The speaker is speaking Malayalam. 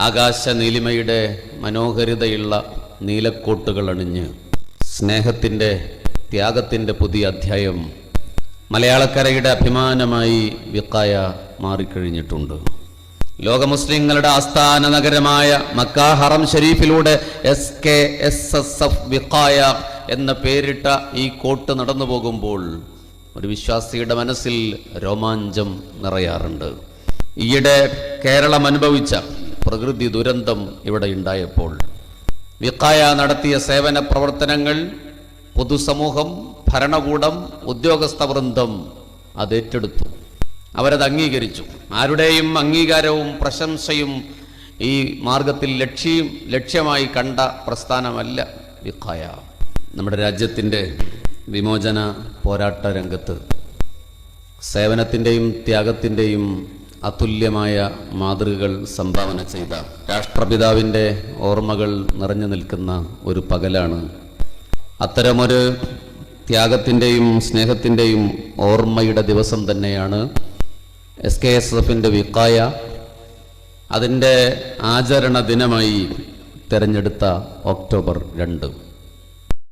ആകാശ നീലിമയുടെ മനോഹരിതയുള്ള നീലക്കോട്ടുകൾ അണിഞ്ഞ് സ്നേഹത്തിൻ്റെ ത്യാഗത്തിൻ്റെ പുതിയ അധ്യായം മലയാളക്കരയുടെ അഭിമാനമായി വിഖായ മാറിക്കഴിഞ്ഞിട്ടുണ്ട്. ലോക മുസ്ലിങ്ങളുടെ ആസ്ഥാന നഗരമായ മക്ക ഹറം ഷരീഫിലൂടെ SKSSF വിഖായ എന്ന പേരിട്ട ഈ കോട്ട് നടന്നു പോകുമ്പോൾ ഒരു വിശ്വാസിയുടെ മനസ്സിൽ രോമാഞ്ചം നിറയാറുണ്ട്. ഈയിടെ കേരളം അനുഭവിച്ച പ്രകൃതി ദുരന്തം ഇവിടെ ഉണ്ടായപ്പോൾ വിഖായ നടത്തിയ സേവന പ്രവർത്തനങ്ങൾ പൊതുസമൂഹം, ഭരണകൂടം, ഉദ്യോഗസ്ഥ വൃന്ദം അത് ഏറ്റെടുത്തു. അവരത് അംഗീകരിച്ചു. ആരുടെയും അംഗീകാരവും പ്രശംസയും ഈ മാർഗത്തിൽ ലക്ഷ്യമായി കണ്ട പ്രസ്ഥാനമല്ല വിഖായ. നമ്മുടെ രാജ്യത്തിൻ്റെ വിമോചന പോരാട്ട രംഗത്ത് സേവനത്തിൻ്റെയും ത്യാഗത്തിൻ്റെയും അതുല്യമായ മാതൃകകൾ സംഭാവന ചെയ്ത രാഷ്ട്രപിതാവിൻ്റെ ഓർമ്മകൾ നിറഞ്ഞു നിൽക്കുന്ന ഒരു പകലാണ്. അത്തരമൊരു ത്യാഗത്തിൻ്റെയും സ്നേഹത്തിൻ്റെയും ഓർമ്മയുടെ ദിവസം തന്നെയാണ് SKSFൻ്റെ വിഖായ അതിൻ്റെ ആചരണ ദിനമായി തിരഞ്ഞെടുത്ത ഒക്ടോബർ 2.